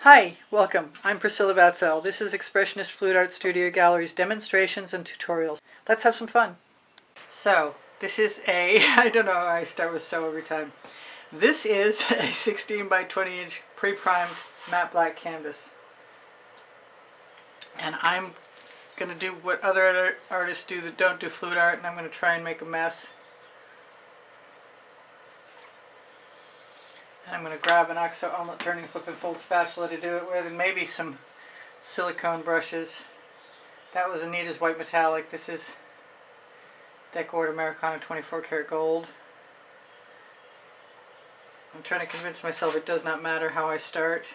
Hi, welcome. I'm Priscilla Batzell. This is Expressionist Fluid Art Studio Gallery's demonstrations and tutorials. Let's have some fun. So, this is I don't know, I start with so every time. This is a 16 by 20 inch pre-primed matte black canvas. And I'm going to do what other artists do that don't do fluid art, and I'm going to try and make a mess. And I'm going to grab an OXO omelet turning flip and fold spatula to do it with, and maybe some silicone brushes. That was Anita's white metallic. This is Decor Americana 24 karat gold. I'm trying to convince myself it does not matter how I start,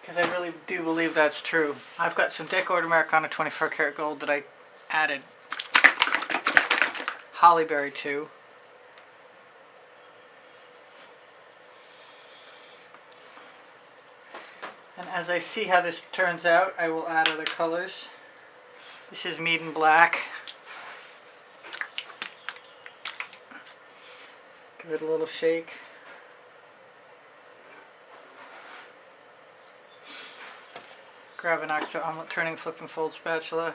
because I really do believe that's true. I've got some Decor Americana 24 karat gold that I added Hollyberry to. And as I see how this turns out, I will add other colors. This is Mead Black. Give it a little shake. Grab an OXO omelet turning flip and fold spatula.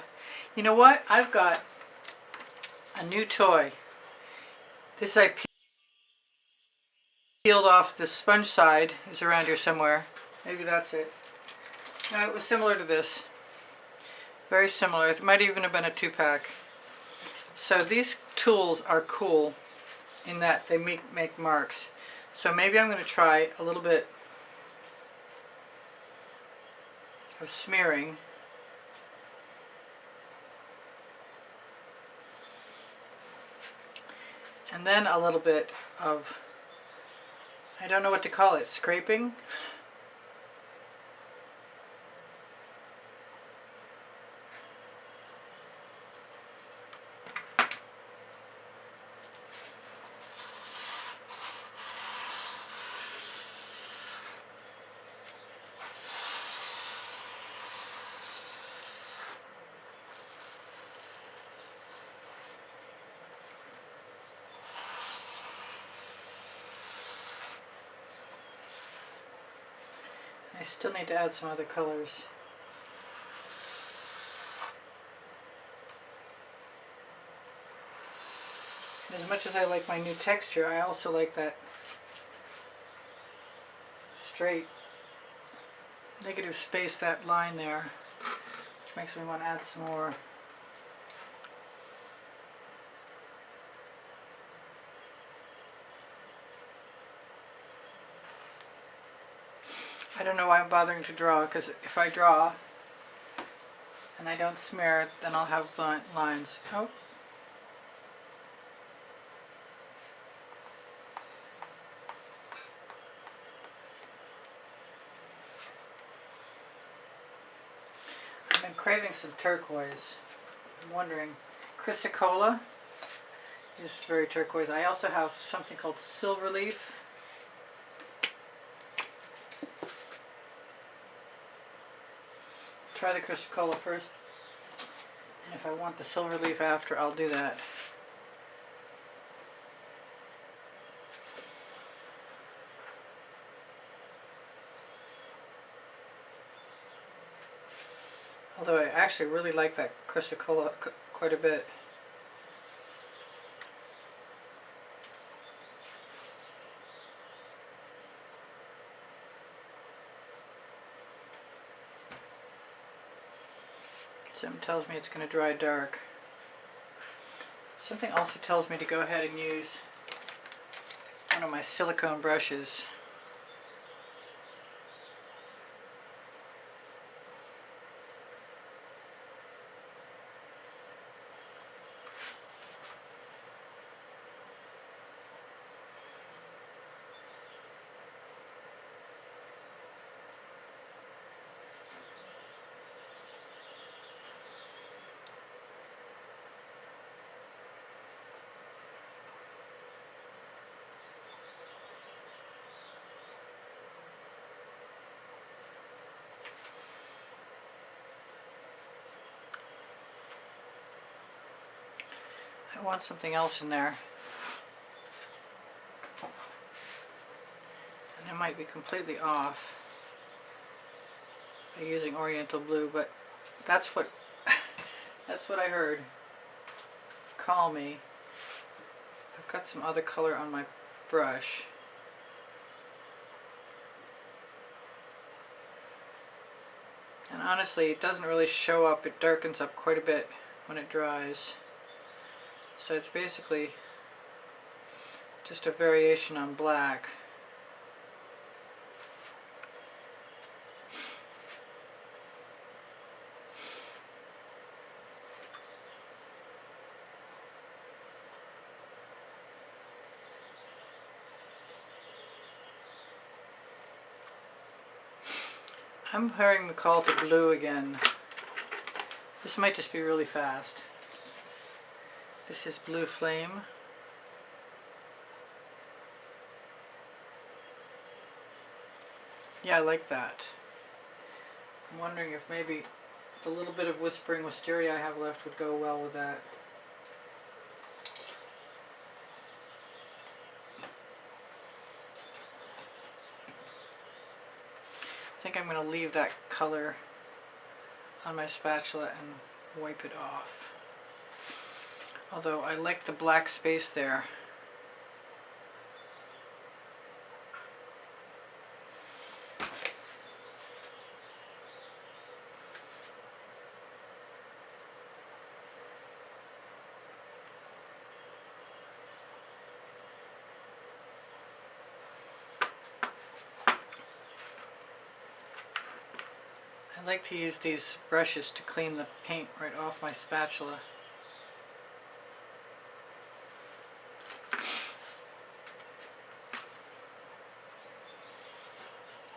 You know what? I've got a new toy. This I peeled off. The sponge side is around here somewhere. Maybe that's it. No, it was similar to this. Very similar. It might even have been a 2-pack. So these tools are cool in that they make marks. So maybe I'm going to try a little bit of smearing. And then a little bit of, I don't know what to call it, scraping? I still need to add some other colors. As much as I like my new texture, I also like that straight negative space, that line there, which makes me want to add some more. I don't know why I'm bothering to draw, because if I draw and I don't smear it, then I'll have lines. Oh. I've been craving some turquoise. I'm wondering, Chrysocolla is very turquoise. I also have something called Silver Leaf. Try the Chrysocolla first, and if I want the Silver Leaf after, I'll do that. Although I actually really like that Chrysocolla quite a bit. Something tells me it's going to dry dark. Something also tells me to go ahead and use one of my silicone brushes. I want something else in there. And I might be completely off by using Oriental blue, but that's what that's what I heard. Call me. I've got some other color on my brush. And honestly, it doesn't really show up. It darkens up quite a bit when it dries. So it's basically just a variation on black. I'm hearing the call to blue again. This might just be really fast. This is Blue Flame. Yeah, I like that. I'm wondering if maybe the little bit of Whispering Wisteria I have left would go well with that. I think I'm going to leave that color on my spatula and wipe it off. Although I like the black space there. I like to use these brushes to clean the paint right off my spatula.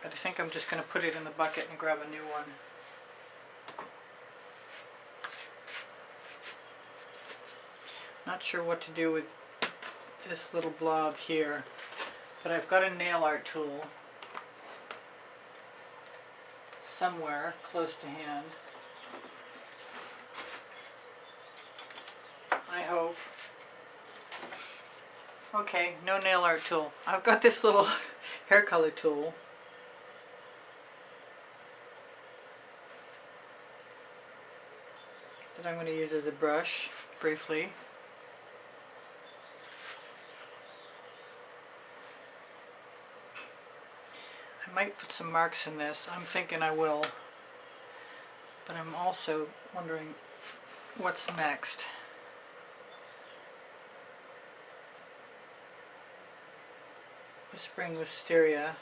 But I think I'm just going to put it in the bucket and grab a new one. Not sure what to do with this little blob here, but I've got a nail art tool somewhere close to hand. I hope. Okay, no nail art tool. I've got this little hair color tool. That I'm going to use as a brush briefly. I might put some marks in this. I'm thinking I will. But I'm also wondering what's next. Whispering Wisteria.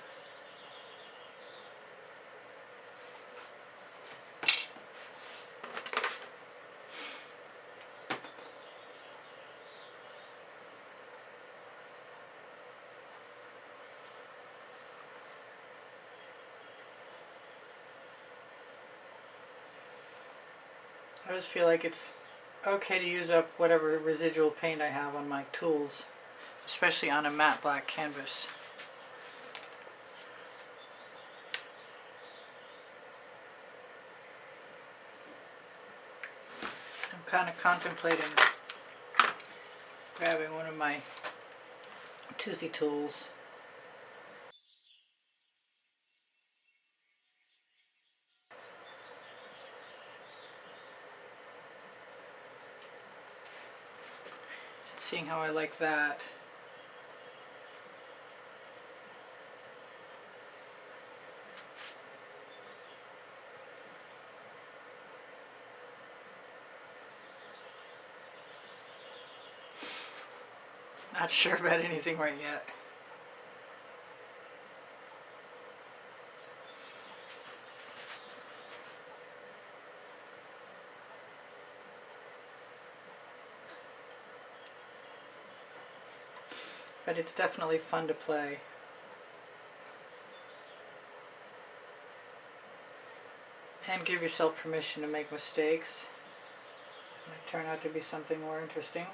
I just feel like it's okay to use up whatever residual paint I have on my tools, especially on a matte black canvas. I'm kind of contemplating grabbing one of my toothy tools. Seeing how I like that. Not sure about anything right yet. But it's definitely fun to play. And give yourself permission to make mistakes. It might turn out to be something more interesting.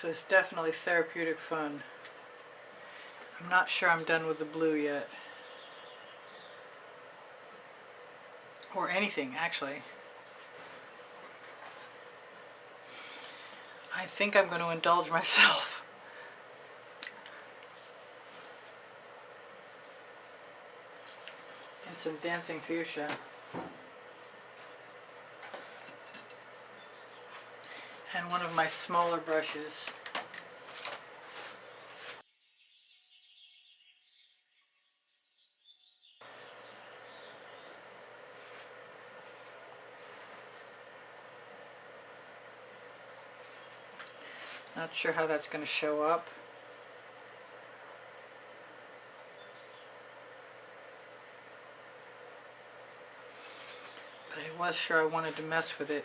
So it's definitely therapeutic fun. I'm not sure I'm done with the blue yet. Or anything, actually. I think I'm going to indulge myself. And some dancing fuchsia. And one of my smaller brushes. Not sure how that's going to show up. But I was sure I wanted to mess with it.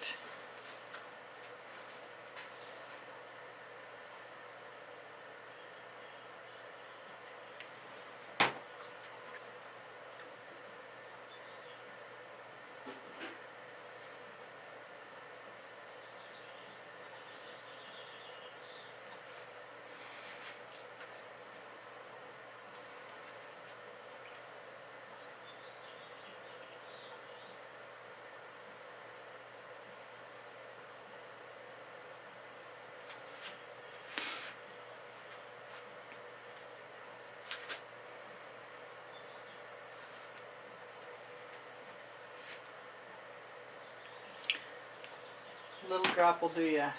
A little drop will do ya.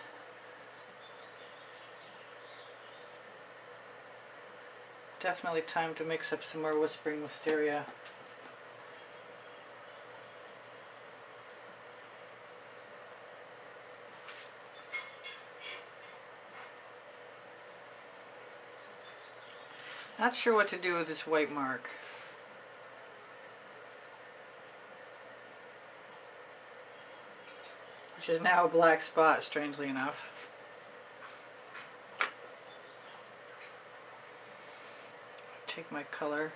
Definitely time to mix up some more Whispering Wisteria. Not sure what to do with this white mark. Which is now a black spot, strangely enough. Take my color.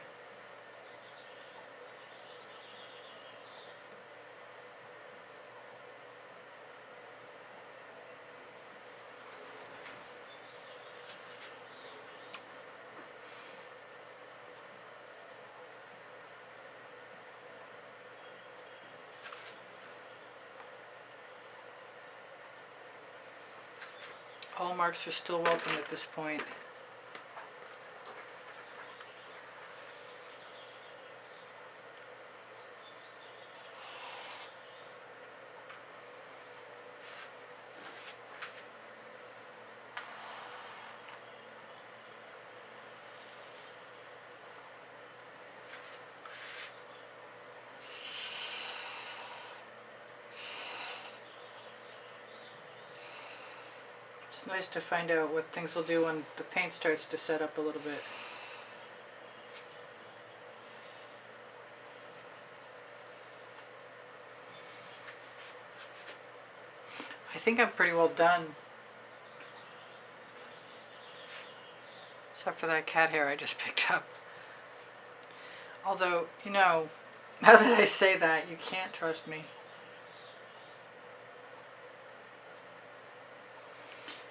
All marks are still welcome at this point. It's nice to find out what things will do when the paint starts to set up a little bit. I think I'm pretty well done. Except for that cat hair I just picked up. Although, you know, now that I say that, you can't trust me.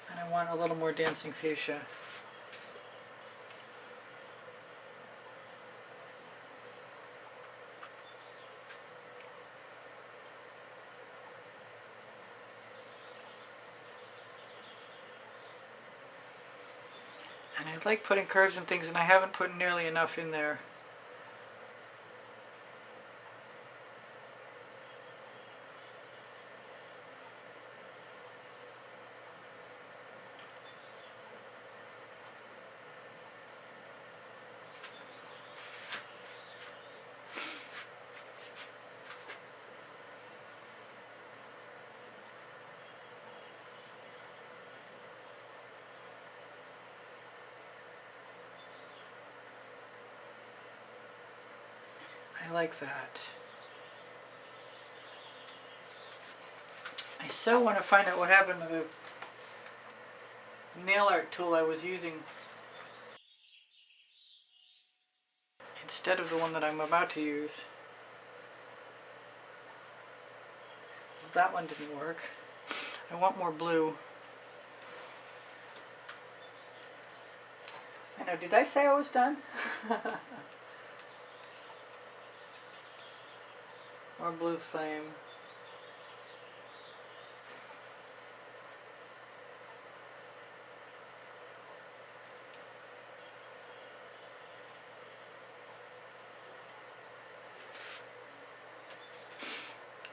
And I want a little more dancing fuchsia. And I like putting curves and things, and I haven't put nearly enough in there. I like that. I so want to find out what happened to the nail art tool I was using instead of the one that I'm about to use. That one didn't work. I want more blue. I know, did I say I was done? More blue flame.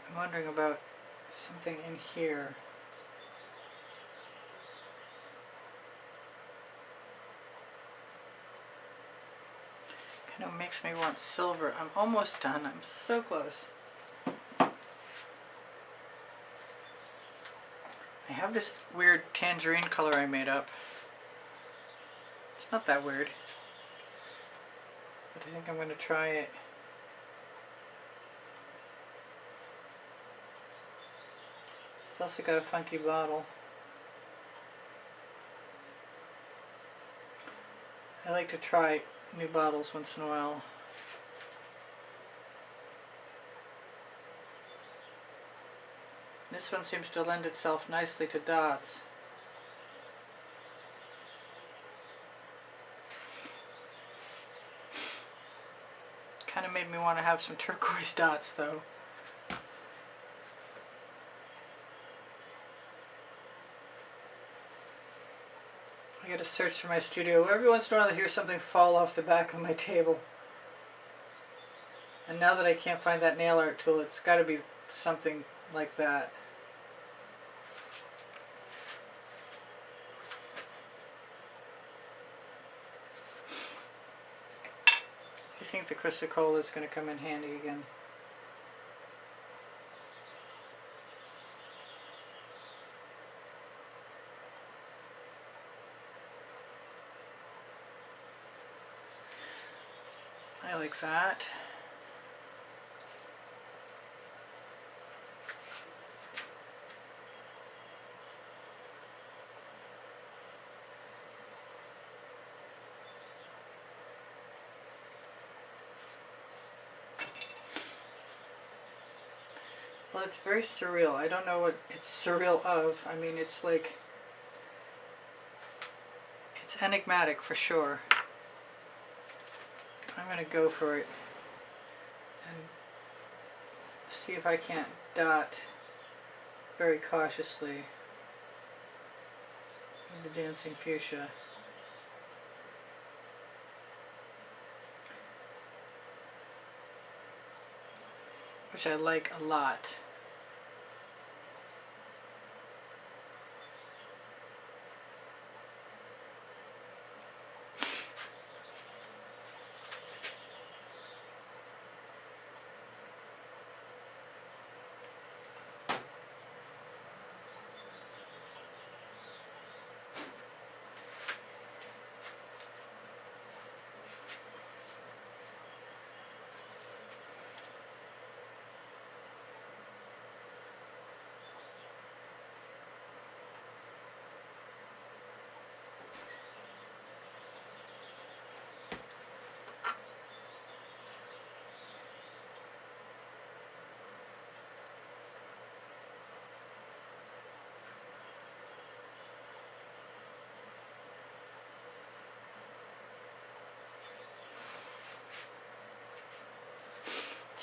I'm wondering about something in here. Kind of makes me want silver. I'm almost done. I'm so close. I have this weird tangerine color I made up. It's not that weird, but I think I'm going to try it. It's also got a funky bottle. I like to try new bottles once in a while. This one seems to lend itself nicely to dots. Kind of made me want to have some turquoise dots though. I gotta search for my studio. Every once in a while I hear something fall off the back of my table. And now that I can't find that nail art tool, it's gotta be something like that. I think the Chrysocolla is going to come in handy again. I like that. Well, it's very surreal. I don't know what it's surreal of. I mean, it's like, it's enigmatic for sure. I'm going to go for it and see if I can't dot very cautiously with the dancing fuchsia. Which I like a lot.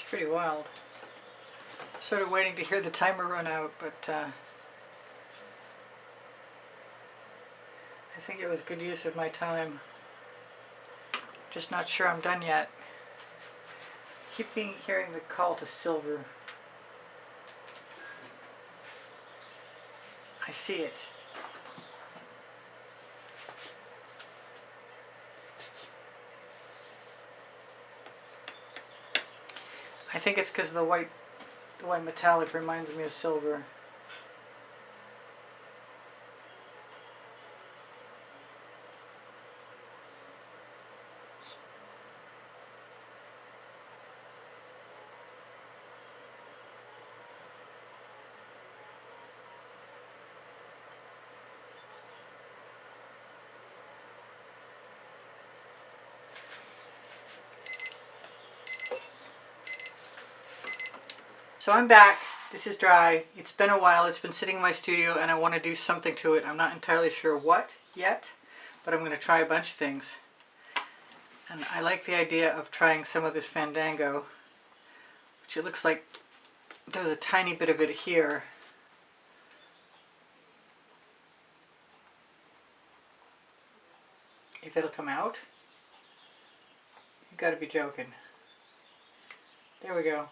Pretty wild. Sort of waiting to hear the timer run out, but I think it was good use of my time. Just not sure I'm done yet. Keep hearing the call to silver. I see it. I think it's because the white metallic reminds me of silver. So I'm back. This is dry. It's been a while. It's been sitting in my studio and I want to do something to it. I'm not entirely sure what yet, but I'm going to try a bunch of things. And I like the idea of trying some of this Fandango, which it looks like there's a tiny bit of it here. If it'll come out, you gotta be joking. There we go.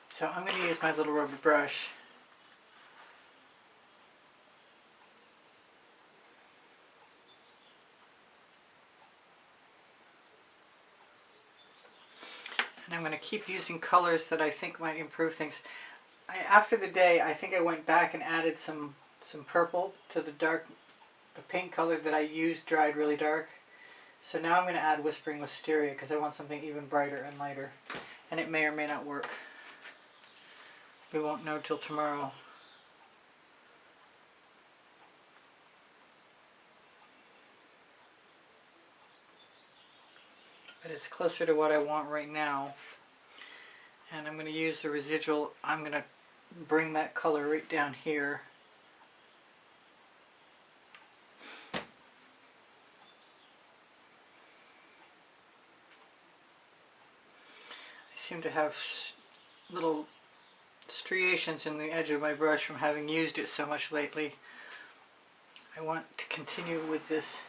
So I'm going to use my little rubber brush. And I'm going to keep using colors that I think might improve things. After the day, I think I went back and added some purple to the pink color that I used dried really dark. So now I'm going to add Whispering Wisteria because I want something even brighter and lighter. And it may or may not work. We won't know till tomorrow. But it's closer to what I want right now. And I'm going to use the residual. I'm going to bring that color right down here. I seem to have little striations in the edge of my brush from having used it so much lately. I want to continue with this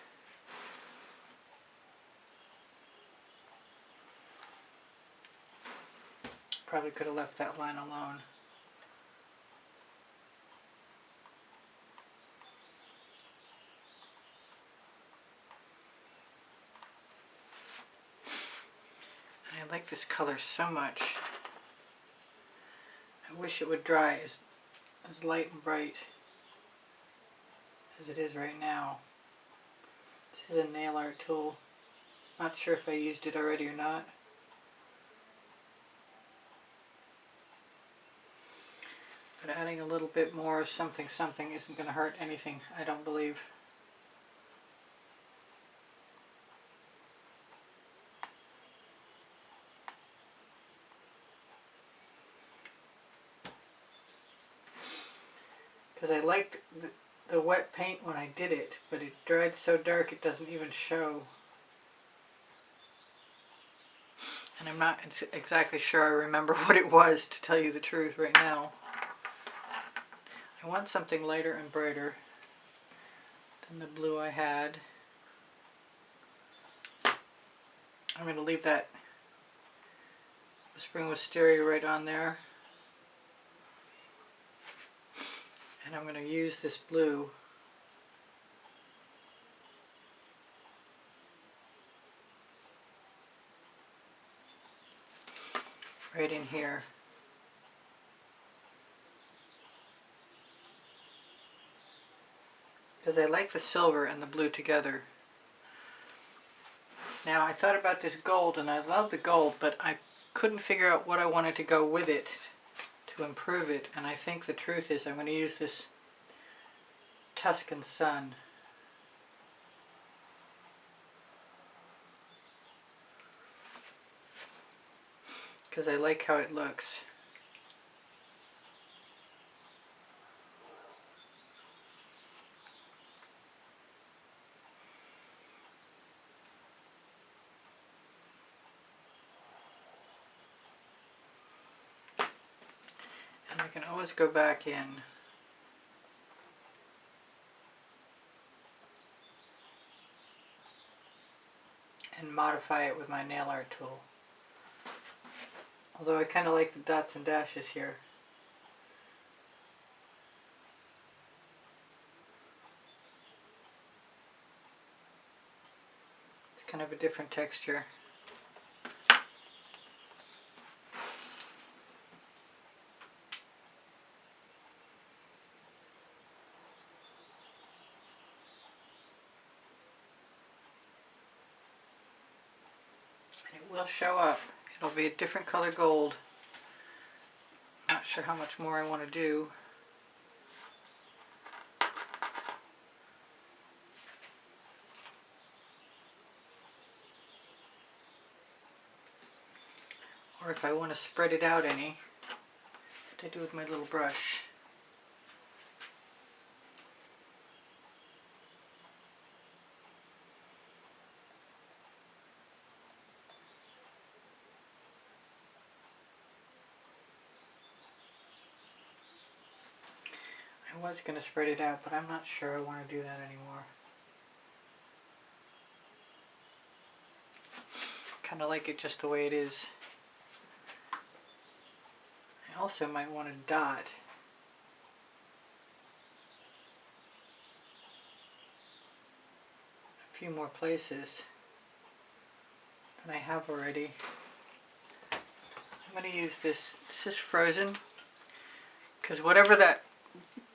probably could have left that line alone. And I like this color so much. I wish it would dry as light and bright as it is right now. This is a nail art tool. Not sure if I used it already or not. But adding a little bit more of something isn't going to hurt anything, I don't believe. Because I liked the wet paint when I did it, but it dried so dark it doesn't even show. And I'm not exactly sure I remember what it was, to tell you the truth right now. I want something lighter and brighter than the blue I had. I'm going to leave that Whispering Wisteria right on there. And I'm going to use this blue right in here. Because I like the silver and the blue together. Now I thought about this gold, and I love the gold, but I couldn't figure out what I wanted to go with it to improve it. And I think the truth is I'm going to use this Tuscan Sun. Because I like how it looks. And I can always go back in and modify it with my nail art tool. Although I kind of like the dots and dashes here. It's kind of a different texture. And it will show up. It'll be a different color gold. Not sure how much more I want to do. Or if I want to spread it out any, what I do with my little brush. was going to spread it out, but I'm not sure I want to do that anymore. Kind of like it just the way it is. I also might want to dot a few more places than I have already. I'm going to use this. This is Frozen, because whatever that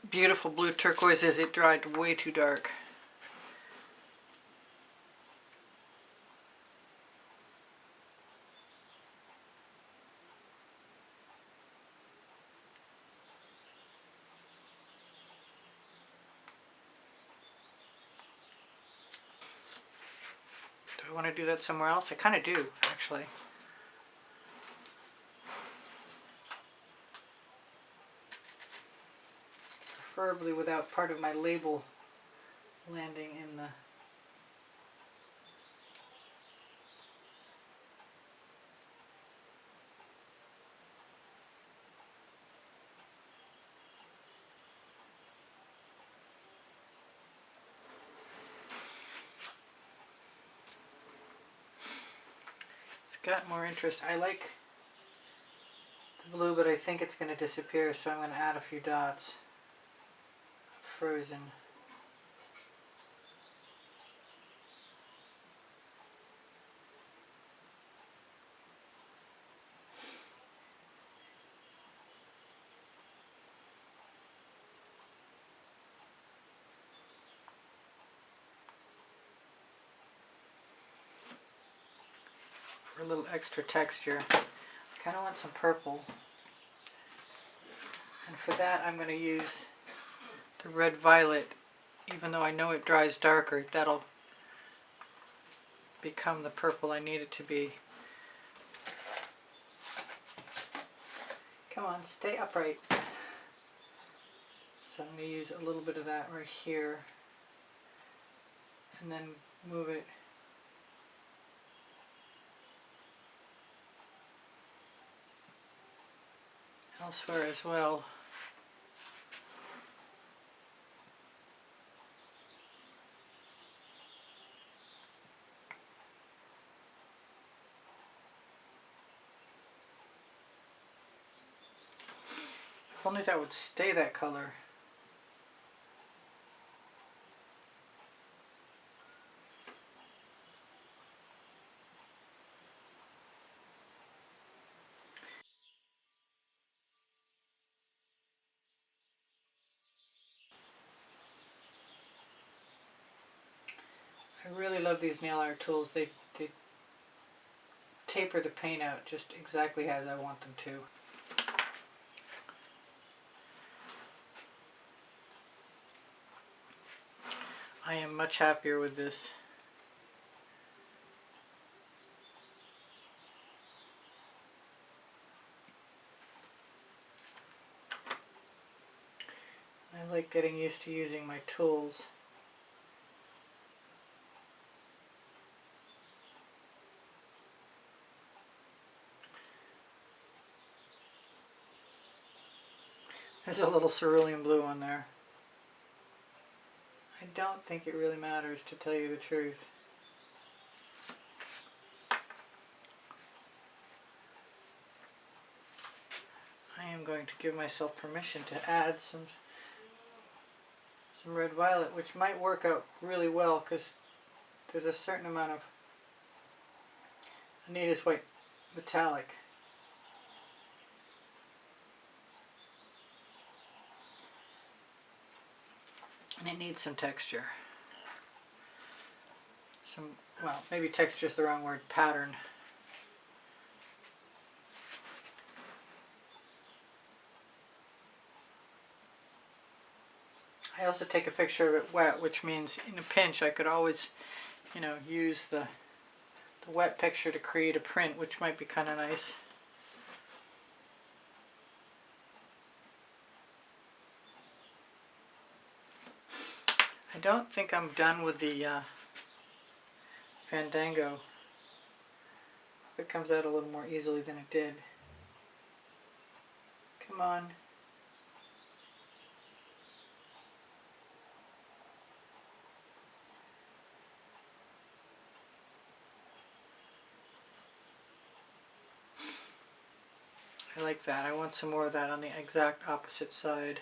beautiful blue turquoise is, it dried way too dark. Do I want to do that somewhere else? I kind of do, actually. Preferably without part of my label landing in the... It's got more interest. I like the blue, but I think it's going to disappear, so I'm going to add a few dots. Frozen. For a little extra texture, I kind of want some purple. And for that I'm going to use the red violet. Even though I know it dries darker, that'll become the purple I need it to be. Come on, stay upright. So I'm going to use a little bit of that right here, and then move it elsewhere as well. If only that would stay that color. I really love these nail art tools. They taper the paint out just exactly as I want them to. I am much happier with this. I like getting used to using my tools. There's a little cerulean blue on there. I don't think it really matters, to tell you the truth. I am going to give myself permission to add some red violet, which might work out really well because there's a certain amount of Anita's white metallic. And it needs some texture. Well, maybe texture is the wrong word, pattern. I also take a picture of it wet, which means in a pinch I could always, use the wet picture to create a print, which might be kind of nice. I don't think I'm done with the Fandango. It comes out a little more easily than it did. Come on. I like that. I want some more of that on the exact opposite side.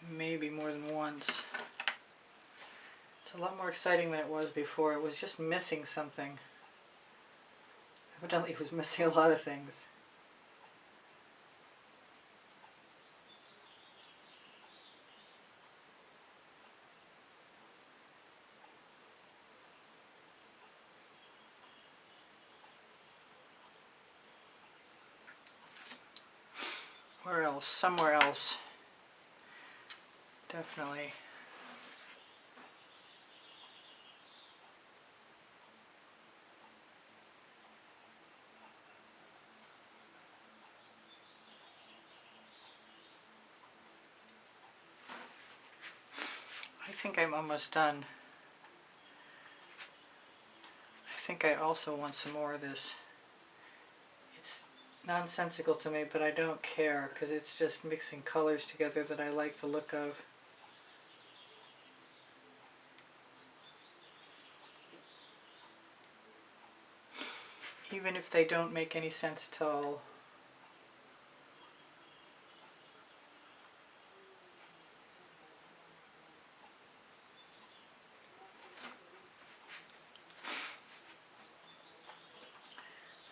Maybe more than once. It's a lot more exciting than it was before. It was just missing something. Evidently it was missing a lot of things. Where else? Somewhere else. Definitely. I think I'm almost done. I think I also want some more of this. It's nonsensical to me, but I don't care because it's just mixing colors together that I like the look of. Even if they don't make any sense at all.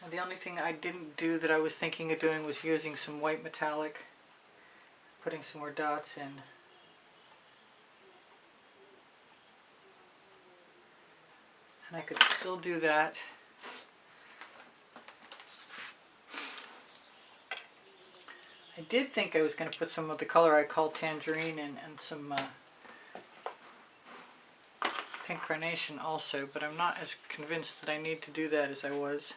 And the only thing I didn't do that I was thinking of doing was using some white metallic, putting some more dots in. And I could still do that. I did think I was going to put some of the color I call tangerine in and some pink carnation also, but I'm not as convinced that I need to do that as I was.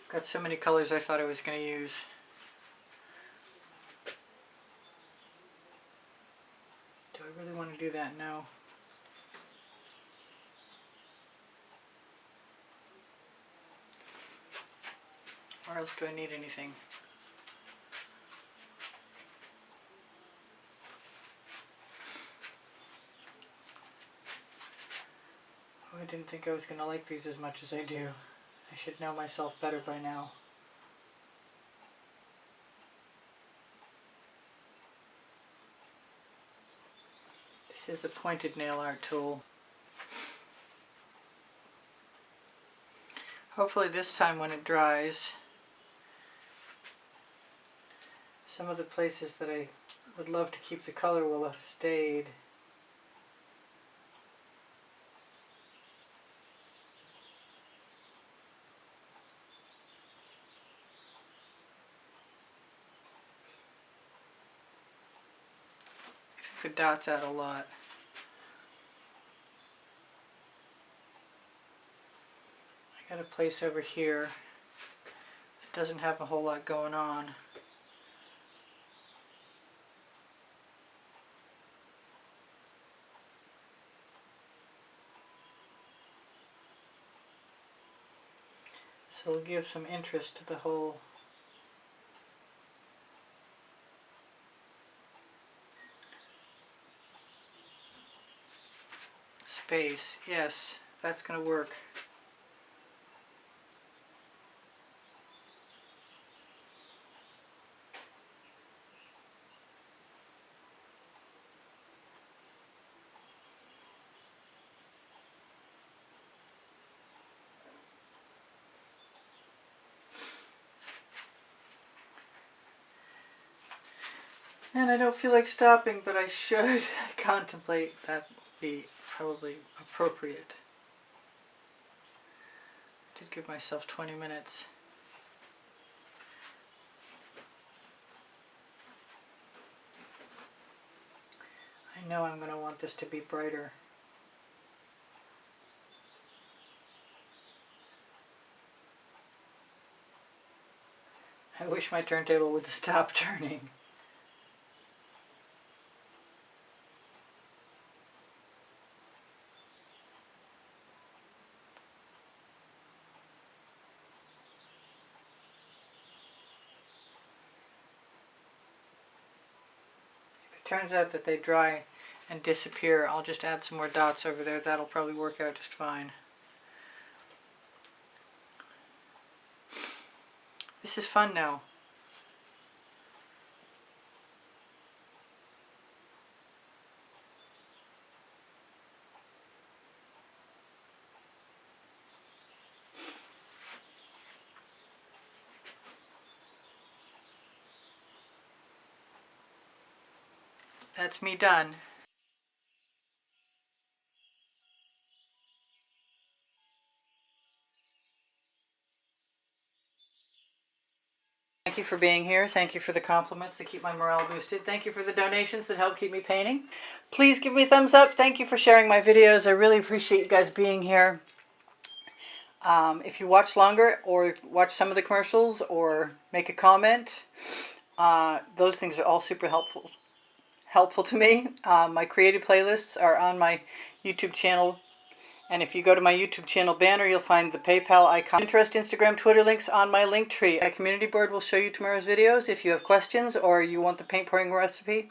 Got so many colors I thought I was going to use. Do I really want to do that? No. Or else do I need anything? Oh, I didn't think I was going to like these as much as I do. I should know myself better by now. This is the pointed nail art tool. Hopefully this time when it dries, some of the places that I would love to keep the color will have stayed. I think the dots add a lot. I got a place over here that doesn't have a whole lot going on. So it'll give some interest to the whole space. Yes, that's going to work. And I don't feel like stopping, but I should contemplate. That would be probably appropriate. I did give myself 20 minutes. I know I'm going to want this to be brighter. I wish my turntable would stop turning. If it turns out that they dry and disappear, I'll just add some more dots over there. That'll probably work out just fine. This is fun now. That's me done. Thank you for being here. Thank you for the compliments that keep my morale boosted. Thank you for the donations that help keep me painting. Please give me a thumbs up. Thank you for sharing my videos. I really appreciate you guys being here. If you watch longer or watch some of the commercials or make a comment, those things are all super helpful to me. My creative playlists are on my YouTube channel. And if you go to my YouTube channel banner, you'll find the PayPal icon. Pinterest, Instagram, Twitter links on my link tree. My community board will show you tomorrow's videos. If you have questions or you want the paint pouring recipe,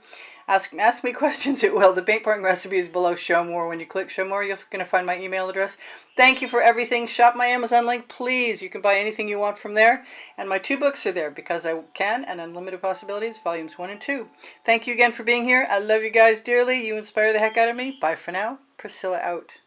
ask me questions, it will. The paint pouring recipe is below Show More. When you click Show More, you're going to find my email address. Thank you for everything. Shop my Amazon link, please. You can buy anything you want from there. And my 2 books are there, Because I Can and Unlimited Possibilities, volumes 1 and 2. Thank you again for being here. I love you guys dearly. You inspire the heck out of me. Bye for now. Priscilla out.